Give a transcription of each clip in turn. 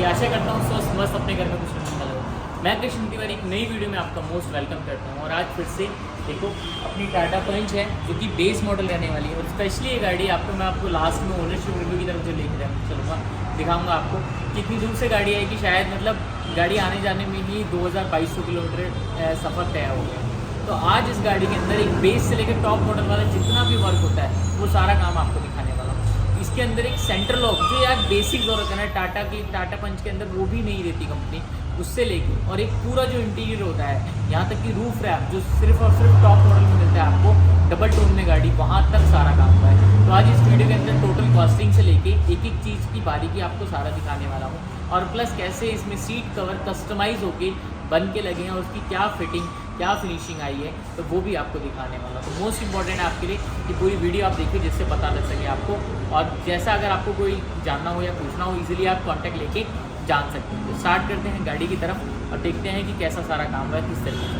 होगी। आशा करता हूँ स्वस्थ मस्त अपने घर में कुछ नहीं हो। मैं कृष्ण तिवारी एक नई वीडियो में आपका मोस्ट वेलकम करता हूँ। और आज फिर से देखो अपनी टाटा पंच है जो कि बेस मॉडल रहने वाली है। और स्पेशली ये गाड़ी मैं आपको लास्ट में ओनरशिप रिव्यू की तरफ से लेकर चलूँगा, दिखाऊंगा आपको कितनी दूर से गाड़ी है कि शायद मतलब गाड़ी आने जाने में ही 2200 किलोमीटर सफ़र तय हो गया। तो आज इस गाड़ी के अंदर एक बेस से लेकर टॉप मॉडल वाला जितना भी वर्क होता है वो सारा काम आपको दिखाने वाला हूँ। इसके अंदर एक सेंट्रल लॉक जो यार बेसिक ज़रूरत है ना टाटा पंच के अंदर, वो भी नहीं देती कंपनी, उससे लेके और एक पूरा जो इंटीरियर होता है यहाँ तक कि रूफ रैप जो सिर्फ और सिर्फ टॉप मॉडल में मिलता है आपको डबल टोन में गाड़ी, वहाँ तक सारा काम हुआ है। तो आज इस वीडियो के अंदर टोटल कॉस्टिंग से लेके एक एक चीज़ की बारीकी आपको सारा दिखाने वाला हूँ। और प्लस कैसे इसमें सीट कवर कस्टमाइज होके बन के लगे हैं और उसकी क्या फिटिंग क्या फिनिशिंग आई है, तो वो भी आपको दिखाने वाला। तो मोस्ट इंपॉर्टेंट है आपके लिए कि पूरी वीडियो आप देखिए जिससे पता लग सके आपको। और जैसा अगर आपको कोई जानना हो या पूछना हो इजीली आप कांटेक्ट लेके जान सकते हैं। तो स्टार्ट करते हैं गाड़ी की तरफ और देखते हैं कि कैसा सारा काम हुआ है, किस तरीके से।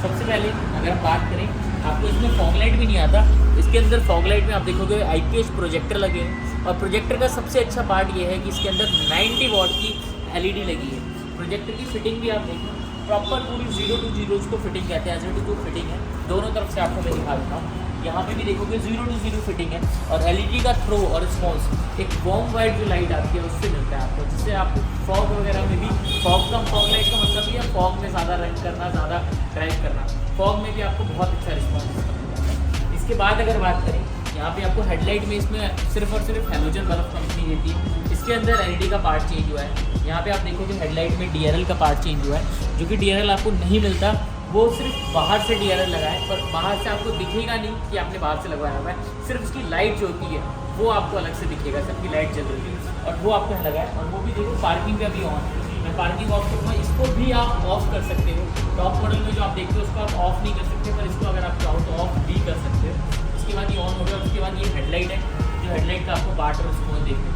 सबसे पहले अगर हम बात करें, आपको इसमें फॉग लाइट भी नहीं आता। इसके अंदर फॉग लाइट में आप देखोगे IPS प्रोजेक्टर लगे हैं। और प्रोजेक्टर का सबसे अच्छा पार्ट ये है कि इसके अंदर 90 वॉट की LED लगी है। प्रोजेक्टर की फिटिंग भी आप देखें प्रॉपर पूरी 0 to 0 उसको फिटिंग कहते हैं, 0 to 2 फिटिंग है। दोनों तरफ से आपको मैं दिखा देता हूँ। यहाँ पे भी देखोगे 0 to 0 फिटिंग है। और LED का थ्रो और रिस्पॉन्स एक वार्म वाइट जो लाइट आती है उससे मिलता है आपको, जिससे आपको फॉग वगैरह में भी फॉग लाइट का मतलब ही है फॉग में ज़्यादा रन करना, ज़्यादा ड्राइव करना, फॉग में भी आपको बहुत अच्छा रिस्पॉन्स मिलता है। इसके बाद अगर बात करें, यहाँ पे आपको हेडलाइट में इसमें सिर्फ और सिर्फ हैलोजन बल्ब कंपनी देती है। इसके अंदर LED का पार्ट चेंज हुआ है। यहाँ पे आप देखोगे हेडलाइट में DRL का पार्ट चेंज हुआ है, जो कि DRL आपको नहीं मिलता, वो सिर्फ बाहर से DRL लगा है। पर बाहर से आपको दिखेगा नहीं कि आपने बाहर से लगवाया हुआ है, सिर्फ उसकी लाइट जो होती है वो आपको अलग से दिखेगा, सबकी लाइट जल रही है और वो आपको लगा है। और वो भी देखो पार्किंग का भी ऑन है। मैं पार्किंग ऑफ करूँगा, इसको भी आप ऑफ कर सकते हो। टॉप मॉडल में जो आप देखते हो उसको आप ऑफ नहीं कर सकते, पर इसको अगर आप चाहो तो ऑफ भी कर सकते हो। उसके बाद ये ऑन हो गया। उसके बाद ये हेडलाइट है, जो हेडलाइट का आपको पार्ट और रिस्पॉन्स देखने को।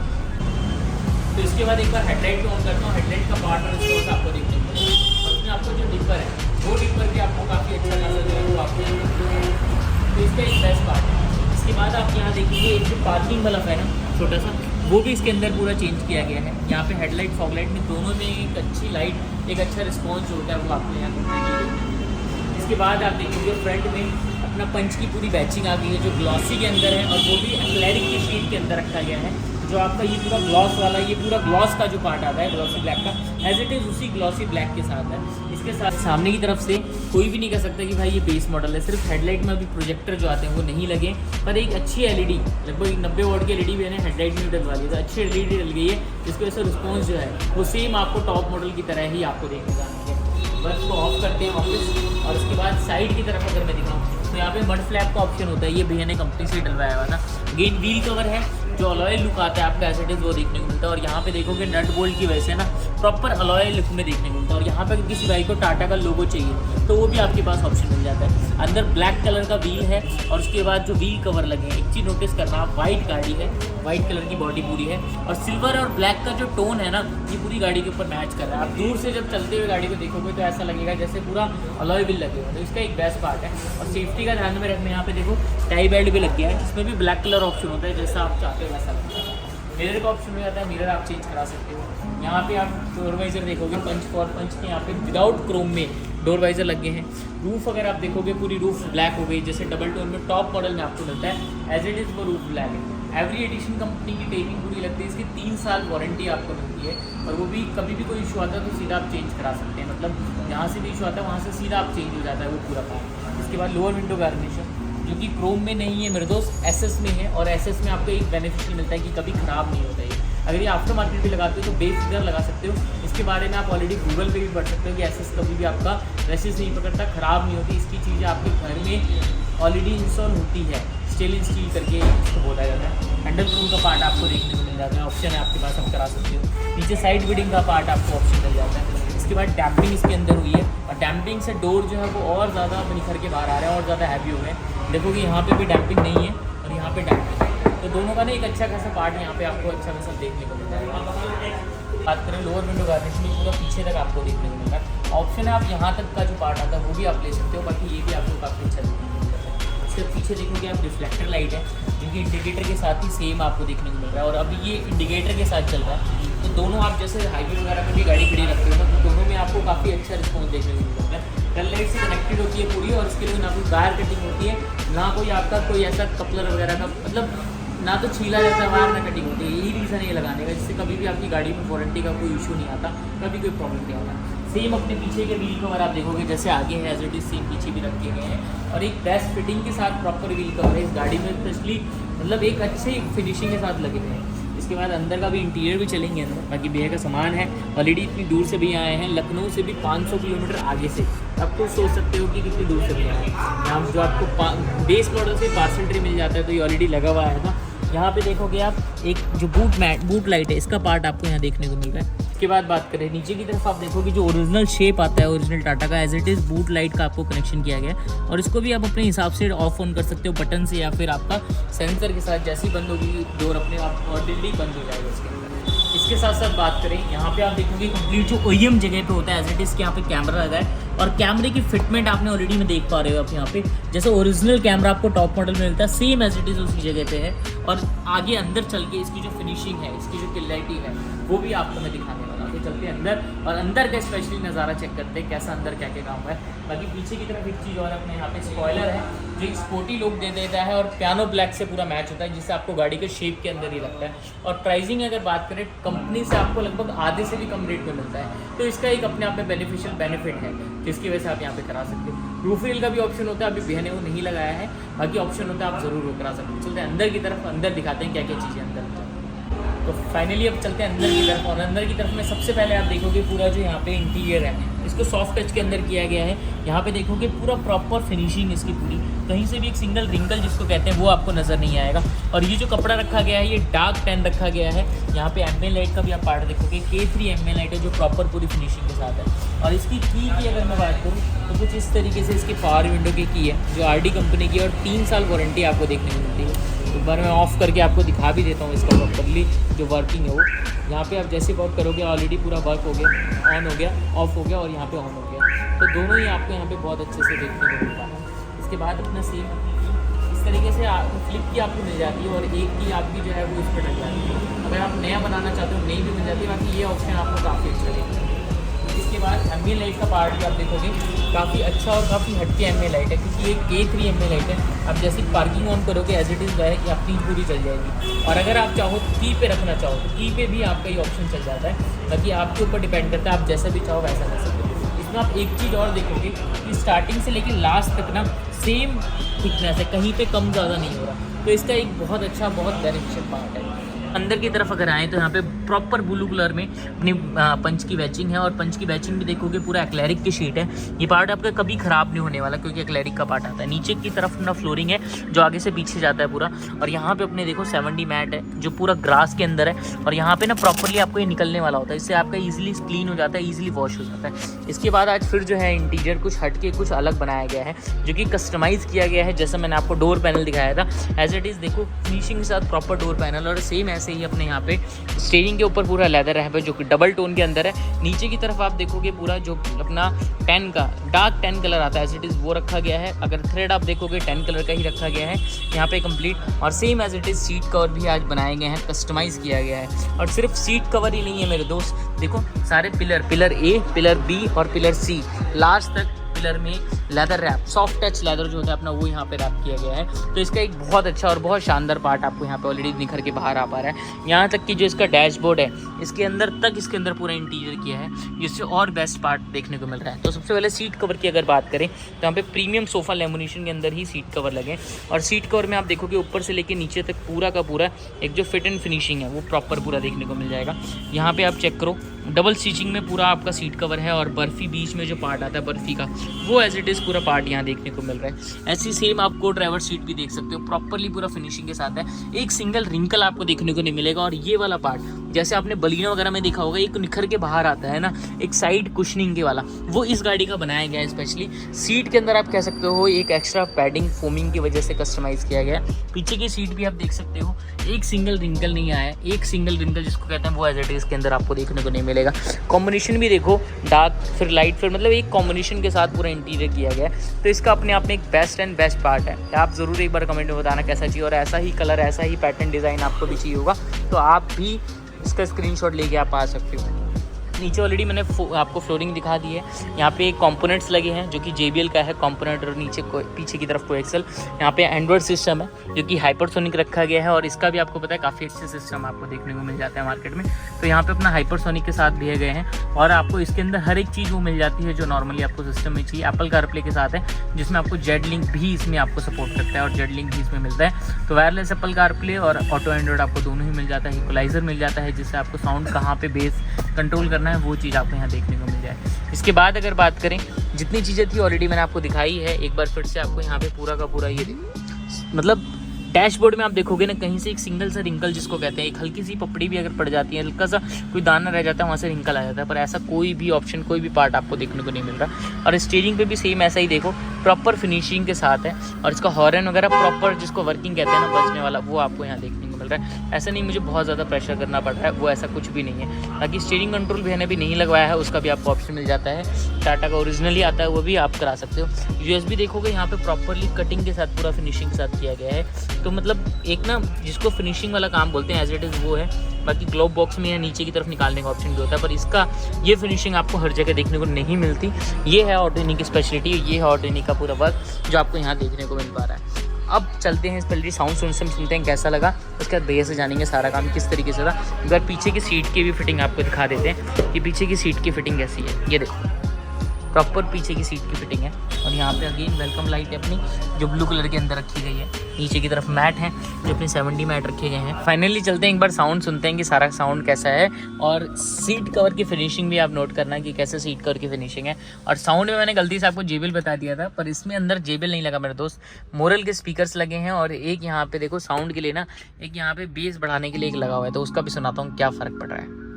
तो इसके बाद एक बार हेडलाइट को ऑन करता हूँ, हेडलाइट का पार्ट और रिस्पॉन्स आपको देखने को मिलेगा। और उसमें आपको जो डिपर है वो डिपर भी आपको काफ़ी अच्छा खासा जो है वो आपको, तो इसका एक बेस्ट पार्ट है। इसके बाद आप यहाँ देखिए एक जो पार्किंग बल्ब है ना छोटा सा, वो भी इसके अंदर पूरा चेंज किया गया है। यहाँ पे हेडलाइट फॉग लाइट में दोनों में एक अच्छी लाइट, एक अच्छा रिस्पॉन्स जो होता है वो आपको यहाँ देखने। इसके बाद आप देखिए फ्रंट में अपना पंच की पूरी बैचिंग आ गई है जो ग्लॉसी के अंदर है, और वो भी एक्लेरिक की शीट के अंदर रखा गया है। जो आपका ये पूरा ग्लॉस वाला, ये पूरा ग्लॉस का जो पार्ट आता है ग्लॉसी ब्लैक का, एज इट इज़ उसी ग्लॉसी ब्लैक के साथ है। इसके साथ सामने की तरफ से कोई भी नहीं कह सकता कि भाई ये बेस मॉडल है। सिर्फ हेडलाइट में अभी प्रोजेक्टर जो आते हैं वो नहीं लगे, पर एक अच्छी LED लगभग 90 वॉट की LED भी है हेडलाइट में डलवा दी, तो अच्छी LED डल गई है, जिसकी वजह से रिस्पॉन्स जो है वो सेम आपको टॉप मॉडल की तरह ही आपको देखने को मिलेगा। बस को ऑफ करते हैं वापस। और उसके बाद साइड की तरफ अगर मैं दिखाऊँ तो यहाँ पे मड फ्लैप का ऑप्शन होता है, ये भैया ने कंपनी से डलवाया हुआ था। अगेन व्हील कवर है, जो अलॉय लुक आता है आपका एज इट इज़ वो देखने को मिलता है। और यहाँ पे देखोगे नट बोल्ट की वजह से ना प्रॉपर अलॉय लुक में देखने को मिलता है। और यहाँ पे किसी भाई को टाटा का लोगो चाहिए तो वो भी आपके पास ऑप्शन मिल जाता है। अंदर ब्लैक कलर का व्हील है और उसके बाद जो व्हील कवर लगे हैं, एक चीज़ नोटिस करना, वाइट गाड़ी है, वाइट कलर की बॉडी पूरी है और सिल्वर और ब्लैक का जो टोन है ना ये पूरी गाड़ी के ऊपर मैच कर रहा है। आप दूर से जब चलते हुए गाड़ी को देखोगे तो ऐसा लगेगा जैसे पूरा अलॉय व्हील लगे हुए, तो इसका एक बेस्ट पार्ट है। और सेफ्टी का ध्यान में रखना, यहाँ पे देखो टाई बेल्ट भी लग गया है, इसमें भी ब्लैक कलर ऑप्शन होता है, जैसा आप चाहते हो वैसा लगता है। मिरर का ऑप्शन हो जाता है, मिरर आप चेंज करा सकते हो। यहाँ पे आप डोर वाइजर देखोगे पंच फॉर पंच के, यहाँ पे विदाउट क्रोम में डोर वाइजर लगे हैं। रूफ अगर आप देखोगे पूरी रूफ ब्लैक हो गई, जैसे डबल टोन में टॉप मॉडल में आपको मिलता है एज इट इज़ वो रूफ ब्लैक है। एवरी एडिशन कंपनी की टेपिंग पूरी लगती है, इसकी 3 साल वारंटी आपको मिलती है। और वो भी कभी भी कोई इशू आता है तो सीधा आप चेंज करा सकते हैं, मतलब जहाँ से भी इशू आता है वहाँ से सीधा आप चेंज हो जाता है वो पूरा पार्ट। इसके बाद लोअर विंडो गार्निशर जो कि क्रोम में नहीं है मेरे दोस्त, SS में है। और SS में आपको एक बेनिफिट मिलता है कि कभी ख़राब नहीं होता है। अगर ये आफ्टर मार्केट भी लगाते हो तो बेफिक्र लगा सकते हो। इसके बारे में आप ऑलरेडी गूगल पे भी पढ़ सकते हो कि SS कभी भी आपका रैशेस नहीं पकड़ता, ख़राब नहीं होती। इसकी चीज़ें आपके घर में ऑलरेडी इंस्टॉल होती है, स्टेनलेस स्टील करके इसको बोला जाता है। हैंडल क्रूम का पार्ट आपको देखने को मिल जाता है, ऑप्शन है आपके पास, आप करा सकते हो। नीचे साइड बिडिंग का पार्ट आपको ऑप्शन मिल जाता है। इसके बाद डैम्पिंग इसके अंदर हुई है और डैम्पिंग से डोर जो है वो और ज़्यादा निखर के बाहर आ रहा है और ज़्यादा हैवी हो गए। देखो कि यहाँ पे भी डैम्पिंग नहीं है और यहाँ पे डैम्पिंग है, तो दोनों का ना एक अच्छा खासा पार्ट यहाँ पे आपको अच्छा खासा देखने को मिलता है। बात करें लोअर विंडो गार्निश में, पूरा पीछे तक आपको देखने को मिलता है। ऑप्शन है आप यहाँ तक का जो पार्ट आता है वो भी आप ले सकते हो, बाकी ये भी आपको काफ़ी अच्छा देखने को मिलता है। इसके जब पीछे देखोगे आप रिफ्लेक्टर लाइट है, जो कि इंडिकेटर के साथ ही सेम आपको देखने को मिल रहा है। और अभी ये इंडिकेटर के साथ चल रहा है, तो दोनों आप जैसे हाईवे वगैरह में भी गाड़ी खड़ी रखते हो ना, तो दोनों में आपको काफ़ी अच्छा रिस्पॉन्स देखने को मिल रहा है। टर्न लाइट से कनेक्टेड होती है पूरी, और इसके लिए ना कोई वायर कटिंग होती है, ना कोई आपका कोई ऐसा कपलर वगैरह का, मतलब ना तो छीला जाता है वायर, ना कटिंग होती है। यही रीज़न है लगाने का, जिससे कभी भी आपकी गाड़ी में वारंटी का कोई इशू नहीं आता, कभी कोई प्रॉब्लम नहीं आता। सेम अपने पीछे के व्हील कवर आप देखोगे जैसे आगे है एज इट इज सेम पीछे भी रखे गए हैं, और एक बेस्ट फिटिंग के साथ प्रॉपर व्हील कवर है इस गाड़ी में, स्पेशली मतलब एक अच्छी फिनिशिंग के साथ लगे हुए हैं। इसके बाद अंदर का भी इंटीरियर भी चलेंगे अंदर, बाकी भैया का सामान है। ऑलरेडी इतनी दूर से भी आए हैं, लखनऊ से भी 500 किलोमीटर आगे से। अब तो सोच सकते हो कि कितनी दूर से भी आए हैं। यहाँ जो आपको बेस मॉडल से पार्सल ट्री मिल जाता है, तो ये ऑलरेडी लगा हुआ है ना। यहाँ पे देखोगे आप एक जो बूट लाइट है, इसका पार्ट आपको यहाँ देखने को मिल रहा है। इसके बाद बात करें नीचे की तरफ, आप देखोगे जो ओरिजिनल शेप आता है ओरिजिनल टाटा का, as it is boot light का आपको कनेक्शन किया गया है, और इसको भी आप अपने हिसाब से ऑफ ऑन कर सकते हो बटन से, या फिर आपका सेंसर के साथ जैसी बंद होगी डोर अपने आप ऑटोमेटिकली बंद हो जाएगा इसके अंदर। इसके साथ साथ बात करें, यहाँ पे आप देखोगे कंप्लीट जो OEM जगह पे होता है एज इट इज़, यहाँ पे कैमरा लगा है, और कैमरे की फिटमेंट आपने ऑलरेडी में देख पा रहे हो आप यहाँ पे, जैसे ओरिजिनल कैमरा आपको टॉप मॉडल में मिलता है सेम एज इट इज़ उसी जगह पे है। और आगे अंदर चल के इसकी जो फिनिशिंग है, इसकी जो क्लैरिटी है, वो भी आपको मैं दिखाने वाला हूँ। तो चलते हैं अंदर, और अंदर का स्पेशली नज़ारा चेक करते हैं कैसा अंदर क्या क्या काम है। बाकी पीछे की तरफ एक चीज़ और अपने यहाँ पे स्पॉइलर है, जो एक स्पोर्टी लुक दे देता है, और पियानो ब्लैक से पूरा मैच होता है, जिससे आपको गाड़ी के शेप के अंदर ही लगता है। और प्राइसिंग अगर बात करें, कंपनी से आपको लगभग आधे से भी कम रेट में मिलता है, तो इसका एक अपने आप में बेनिफिशियल बेनिफिट है, जिसकी वजह से आप यहाँ पे करा सकते हो। रूफ रेल का भी ऑप्शन होता है, अभी बहने वो नहीं लगाया है, बाकी ऑप्शन होता है आप ज़रूर वो करा सकते हो। चलते हैं अंदर की तरफ, अंदर दिखाते हैं क्या क्या चीज़ें अंदर। तो फाइनली अब चलते हैं अंदर की तरफ, और अंदर की तरफ में सबसे पहले आप देखोगे पूरा जो यहाँ पे इंटीरियर है, इसको सॉफ्ट टच के अंदर किया गया है। यहाँ पे देखोगे पूरा प्रॉपर फिनिशिंग इसकी पूरी, कहीं से भी एक सिंगल रिंकल जिसको कहते हैं वो आपको नज़र नहीं आएगा। और ये जो कपड़ा रखा गया है, ये डार्क टैन रखा गया है। यहाँ पे एम्बिएंट लाइट का भी आप पार्ट देखोगे, K3 एम्बिएंट लाइट है, जो प्रॉपर पूरी फिनिशिंग के साथ है। और इसकी की अगर मैं बात करूँ, तो कुछ इस तरीके से इसकी पावर विंडो की है, जो RD कंपनी की है, और 3 साल वारंटी आपको देखने को मिलती है। एक बार मैं ऑफ़ करके आपको दिखा भी देता हूँ इसका प्रॉपरली जो वर्किंग है वो। यहाँ पे आप जैसे वर्क करोगे ऑलरेडी पूरा वर्क हो गया, ऑन हो गया, ऑफ हो गया, और यहाँ पे ऑन हो गया, तो दोनों ही आपको यहाँ पे बहुत अच्छे से देखने को मिलता है। इसके बाद अपना सेम इस तरीके से फ्लिप की आपको मिल जाती है, और एक की आपकी जो है वो इस पर लग जाती है। अगर आप नया बनाना चाहते हो नई भी मिल जाती है, बाकी ये ऑप्शन आपको काफ़ी अच्छा लगेगा। इसके बाद एम्बिएंट लाइट का पार्ट भी आप देखोगे काफ़ी अच्छा और काफ़ी हटके एम्बिएंट लाइट है, क्योंकि ये K3 एम्बिएंट लाइट है। आप जैसे पार्किंग ऑन करोगे एज इट इज़ वह ये अपनी पूरी चल जाएगी, और अगर आप चाहो तो की पे रखना चाहो तो की पे भी आपका ये ऑप्शन चल जाता है। बाकी आपके ऊपर डिपेंड करता है, आप जैसा भी चाहो वैसा कर सकते हो। इसमें आप एक चीज़ और देखोगे कि स्टार्टिंग से लेकर लास्ट तक ना सेम थिकनेस है, कहीं पे कम ज़्यादा नहीं हो रहा, तो इसका एक बहुत अच्छा बहुत बेनिफिशियल पार्ट है। अंदर की तरफ अगर आएँ तो यहाँ पे प्रॉपर ब्लू कलर में अपनी पंच की बैचिंग है, और पंच की बैचिंग भी देखोगे पूरा एक्लेरिक की शीट है। ये पार्ट आपका कभी ख़राब नहीं होने वाला, क्योंकि एक्लेरिक का पार्ट आता है। नीचे की तरफ अपना फ्लोरिंग है जो आगे से पीछे जाता है पूरा, और यहाँ पे अपने देखो 70 मैट है जो पूरा ग्रास के अंदर है, और यहाँ पे ना प्रॉपरली आपको ये निकलने वाला होता है, इससे आपका ईजिली क्लीन हो जाता है, ईजिली वॉश हो जाता है। इसके बाद आज फिर जो है इंटीरियर कुछ हट के कुछ अलग बनाया गया है, जो कि कस्टमाइज़ किया गया है। जैसा मैंने आपको डोर पैनल दिखाया था एज इट इज़, देखो फिनिशिंग के साथ प्रॉपर डोर पैनल, और सेम ऐसे ही अपने यहाँ पे स्टीयरिंग के ऊपर पूरा लेदर है जो कि डबल टोन के अंदर है। नीचे की तरफ आप देखोगे पूरा जो अपना टैन का डार्क टैन कलर आता है एज इट इज़ वो रखा गया है। अगर थ्रेड आप देखोगे टैन कलर का ही रखा गया है यहाँ पे कंप्लीट, और same as it is seat cover भी आज बनाए गए हैं, कस्टमाइज़ किया गया है। और सिर्फ सीट कवर ही नहीं है मेरे दोस्त, देखो सारे पिलर A, पिलर B और पिलर C लास्ट तक पिलर में leather wrap, soft touch leather जो होता है अपना वो यहाँ पे रैप किया गया है। तो इसका एक बहुत अच्छा और बहुत शानदार पार्ट आपको यहाँ पे ऑलरेडी निखर के बाहर आ पा रहा है। यहाँ तक कि जो इसका डैशबोर्ड है इसके अंदर तक इसके अंदर पूरा इंटीरियर किया है, जिससे और बेस्ट पार्ट देखने को मिल रहा है। तो सबसे पहले सीट कवर की अगर बात करें तो यहाँ पे प्रीमियम सोफा लेमिनेशन के अंदर ही सीट कवर लगे, और सीट कवर में आप देखोगे ऊपर से लेके नीचे तक पूरा का पूरा एक जो फिट एंड फिनिशिंग है वो प्रॉपर पूरा देखने को मिल जाएगा। यहाँ पे आप चेक करो डबल स्टिचिंग में पूरा आपका सीट कवर है, और बर्फी बीच में जो पार्ट आता है बर्फी का वो एज इट इज़ पूरा पार्ट यहाँ देखने को मिल रहा है। ऐसी सेम आपको ड्राइवर सीट भी देख सकते हो, प्रॉपरली पूरा फिनिशिंग के साथ है, एक सिंगल रिंकल आपको देखने को नहीं मिलेगा। और ये वाला पार्ट जैसे आपने बलिनो वगैरह में देखा होगा एक निखर के बाहर आता है ना, एक साइड कुशनिंग के वाला, वो इस गाड़ी का बनाया गया है। स्पेशली सीट के अंदर आप कह सकते हो एक एक्स्ट्रा पैडिंग फोमिंग की वजह से कस्टमाइज़ किया गया है। पीछे की सीट भी आप देख सकते हो एक सिंगल रिंकल नहीं आया है, एक सिंगल रिंकल जिसको कहते हैं वो एज इट इज़ के अंदर आपको देखने को नहीं मिलेगा। कॉम्बिनेशन भी देखो, डार्क फिर लाइट फिर मतलब एक कॉम्बिनेशन के साथ पूरा इंटीरियर किया गया है। तो इसका अपने आप में एक बेस्ट पार्ट है। आप ज़रूर एक बार कमेंट में बताना कैसा चाहिए, और ऐसा ही कलर ऐसा ही पैटर्न डिज़ाइन आपको भी चाहिए होगा तो आप भी इसका स्क्रीनशॉट लेके आप आ सकते हो। नीचे ऑलरेडी मैंने आपको फ्लोरिंग दिखा दी है। यहाँ पे कंपोनेंट्स लगे हैं जो कि JBL का है कंपोनेंट, और नीचे पीछे की तरफ कोएक्सल। यहाँ पे एंड्रॉयड सिस्टम है जो कि हाइपरसोनिक रखा गया है, और इसका भी आपको पता है काफ़ी अच्छे सिस्टम आपको देखने को मिल जाता है मार्केट में। तो यहाँ पे अपना हाइपरसोनिक के साथ दिए गए हैं, और आपको इसके अंदर हर एक चीज़ वो मिल जाती है जो नॉर्मली आपको सिस्टम में चाहिए। एप्पल कारप्ले के साथ है, जिसमें आपको जेड लिंक भी इसमें आपको सपोर्ट करता है, और जेड लिंक भी इसमें मिलता है। तो वायरलेस एप्पल कारप्ले और ऑटो एंड्रॉयड आपको दोनों ही मिल जाता है। इक्वलाइजर मिल जाता है, जिससे आपको साउंड कहाँ पे बेस कंट्रोल करना है वो चीज़ आपको यहाँ देखने को मिल जाए। इसके बाद अगर बात करें, जितनी चीज़ें थी ऑलरेडी मैंने आपको दिखाई है। एक बार फिर से आपको यहाँ पे पूरा का पूरा ये मतलब डैशबोर्ड में आप देखोगे ना, कहीं से एक सिंगल सा रिंकल जिसको कहते हैं, एक हल्की सी पपड़ी भी अगर पड़ जाती है, हल्का सा कोई दाना रह जाता है, वहाँ से रिंकल आ जाता है। पर ऐसा कोई भी ऑप्शन, कोई भी पार्ट आपको देखने को नहीं मिल रहा। और स्टीयरिंग पे भी सेम ऐसा ही देखो, प्रॉपर फिनिशिंग के साथ है। और इसका हॉर्न वगैरह प्रॉपर जिसको वर्किंग कहते हैं ना, बजने वाला, वो आपको यहाँ देखने को मिल रहा है। ऐसा नहीं मुझे बहुत ज़्यादा प्रेशर करना पड़ रहा है, वो ऐसा कुछ भी नहीं है। बाकी स्टीयरिंग कंट्रोल भी भी नहीं लगवाया है, उसका भी आपको ऑप्शन मिल जाता है। टाटा का ओरिजिनली आता है, वो भी आप करा सकते हो। USB देखोगे यहाँ पे प्रॉपरली कटिंग के साथ, पूरा फिनिशिंग के साथ किया गया है। तो मतलब एक ना जिसको फिनिशिंग वाला काम बोलते हैं एज इट इज़ वो है। बाकी ग्लोब बॉक्स में या नीचे की तरफ निकालने का ऑप्शन भी होता है, पर इसका ये फिनिशिंग आपको हर जगह देखने को नहीं मिलती। ये है ऑटोनिक की स्पेशलिटी, ये है ऑटोनिक का पूरा वर्क जो आपको यहाँ देखने को मिल पा रहा है। अब चलते हैं, पहले साउंड सिस्टम सुनते हैं कैसा लगा, उसके बाद भैया से जानेंगे सारा काम किस तरीके से था। एक बार पीछे की सीट की भी फिटिंग आपको दिखा देते हैं कि पीछे की सीट की फिटिंग कैसी है। ये देखो, प्रॉपर पीछे की सीट की फिटिंग है। और यहाँ पे अगेन वेलकम लाइट है अपनी, जो ब्लू कलर के अंदर रखी गई है। नीचे की तरफ मैट है जो अपने 70 मैट रखे गए हैं। फाइनली चलते हैं, एक बार साउंड सुनते हैं कि सारा साउंड कैसा है। और सीट कवर की फिनिशिंग भी आप नोट करना कि कैसे सीट कवर की फिनिशिंग है। और साउंड में मैंने गलती से आपको JBL बता दिया था, पर इसमें अंदर JBL नहीं लगा मेरे दोस्त, मोरल के स्पीकर्स लगे हैं। और एक यहाँ पे देखो साउंड के लिए ना, एक यहाँ पे बेस बढ़ाने के लिए एक लगा हुआ है, तो उसका भी सुनाता हूँ क्या फ़र्क पड़ रहा है।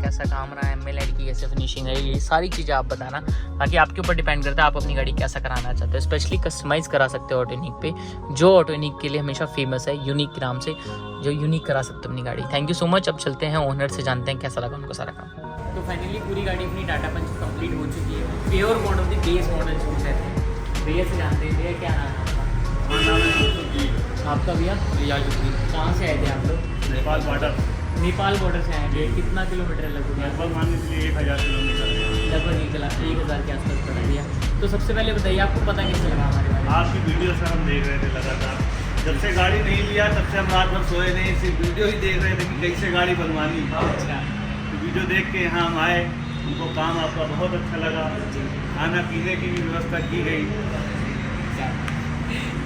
कैसा काम रहा है, MLID की कैसे फिनिशिंग है, ये सारी चीज़ें आप बताना। बाकी आपके ऊपर डिपेंड करता है आप अपनी गाड़ी कैसा कराना चाहते हो। स्पेशली कस्टमाइज करा सकते हो ऑटोनिक पे, जो ऑटोनिक के लिए हमेशा फेमस है, यूनिक के नाम से, जो यूनिक करा सकते हो अपनी गाड़ी। Thank you so much. अब चलते हैं ओनर से, जानते हैं कैसा लगा उनको सारा काम। तो फाइनली पूरी गाड़ी अपनी टाटा पंच कंप्लीट हो चुकी है। प्योर मॉडल की बेस मॉडल जो कहते हैं। भैया से जानते हैं, भैया क्या नाम है आपका? भैया कहाँ से आए थे आप लोग? नेपाल बॉर्डर। नेपाल बॉर्डर से आए थे। कितना किलोमीटर है लगभग मान लीजिए 1000 किलोमीटर, लगभग 1000 के आसपास पड़ा दिया। तो सबसे पहले बताइए आपको पता कैसे लगा हमारे बारे में? आपकी वीडियो सर हम देख रहे थे लगातार, जब से गाड़ी नहीं लिया तब से हम रात भर सोए नहीं, सिर्फ वीडियो ही देख रहे थे कि कैसे गाड़ी बनवानी। अच्छा, तो वीडियो देख के यहाँ हम आए, उनको काम आपका बहुत अच्छा लगा। खाना पीने की भी व्यवस्था की गई।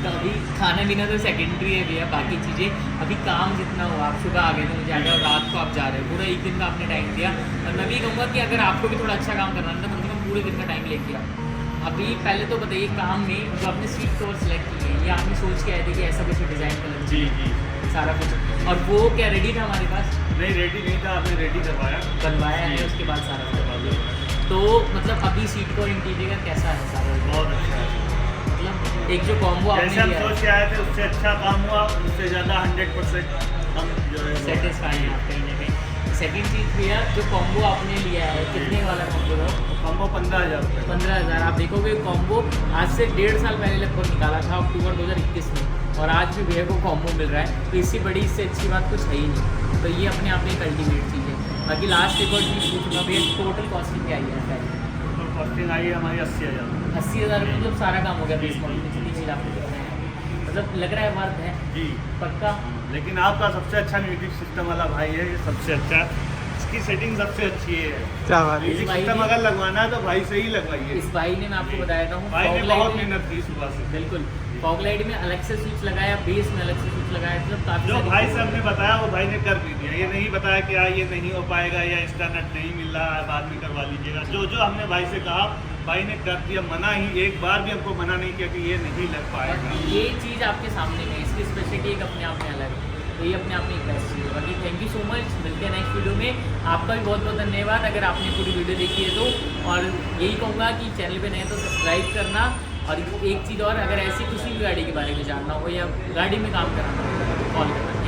तो अभी खाना पीना तो सेकेंडरी है भैया, बाकी चीज़ें अभी काम जितना हो। आप सुबह आ गए तो मुझे आ गया, और रात को आप जा रहे हो, पूरा एक दिन का आपने टाइम दिया। और मैं भी कहूँगा कि अगर आपको भी थोड़ा अच्छा काम करना है तो कम से कम पूरे दिन का टाइम लेके आओ। अभी पहले तो बताइए, काम में जो आपने सीट कवर सेलेक्ट की है, ये आपने सोच के आए थे कि ऐसा कुछ डिज़ाइन कलर? जी सारा कुछ। और वो क्या रेडी था हमारे पास? नहीं, रेडी नहीं था, आपने रेडी करवाया, बनवाया है, उसके बाद सारा करवा दिया। तो मतलब अभी सीट कवर इंटीरियर कैसा है सारा? बहुत अच्छा है। मतलब एक जो कॉम्बो आपने जैसे हम लिया सोच के आए थे उससे अच्छा काम हुआ, उससे ज़्यादा 100% हम जो है सेटिस्फाई हैं आप कहीं ना कहीं। सेकेंड चीज़ भैया, जो कॉम्बो आपने लिया है, कितने वाला कॉम्बो था? कॉम्बो 15,000 रुपये। 15,000। आप देखोगे कॉम्बो आज से 1.5 साल पहले लगभग निकाला था, अक्टूबर 2021 में, और आज भी भैया को कॉम्बो मिल रहा है। तो इससे बड़ी, इससे अच्छी बात कुछ है ही नहीं। तो ये अपने आप में एक अल्टीमेट चीज़ है। बाकी लास्ट एक और चीज़ पूछूँगा भैया, टोटल कॉस्टिंग क्या आई है? टोटल कॉस्टिंग आई है हमारी 80,000। 80,000 में मतलब सारा काम हो गया बेस मॉडल में, जितनी चीज़ आपको बताया है, मतलब लग रहा है वर्थ है जी पक्का। लेकिन आपका सबसे अच्छा म्यूजिक सिस्टम वाला भाई है, ये सबसे अच्छा इसकी सेटिंग सबसे अच्छी है। क्या बात है। म्यूजिक सिस्टम अगर लगवाना है तो भाई से ही लगवाइए। इस भाई ने मैं आपको बताया था हूँ भाई ने fog बहुत light में- मेहनत की सुबह से। बिल्कुल फॉग लाइट में अलग से स्विच लगाया, बेस में अलग से स्विच लगाया, मतलब काफी जो सारी भाई चीजें- साहब ने बताया वो भाई ने कर भी दिया। ये नहीं बताया कि यार ये नहीं हो पाएगा या इसका नट नहीं मिल रहा है, बाद में करवा लीजिएगा। जो जो हमने भाई से कहा भाई ने कर दिया। मना ही एक बार भी हमको मना नहीं किया कि ये नहीं लग पाएगा। और ये चीज़ आपके सामने में, इसकी स्पेशलिटी एक अपने आप में अलग है, तो ये अपने आप में एक बेस्ट चीज़ है। बाकी थैंक यू सो मच, मिलते हैं नेक्स्ट वीडियो में। आपका भी बहुत बहुत धन्यवाद अगर आपने पूरी वीडियो देखी है तो। और यही कहूँगा कि चैनल पे नए तो सब्सक्राइब करना। और एक चीज़ और, अगर ऐसी किसी भी गाड़ी के बारे में जानना हो या गाड़ी में काम कराना हो तो कॉल करना।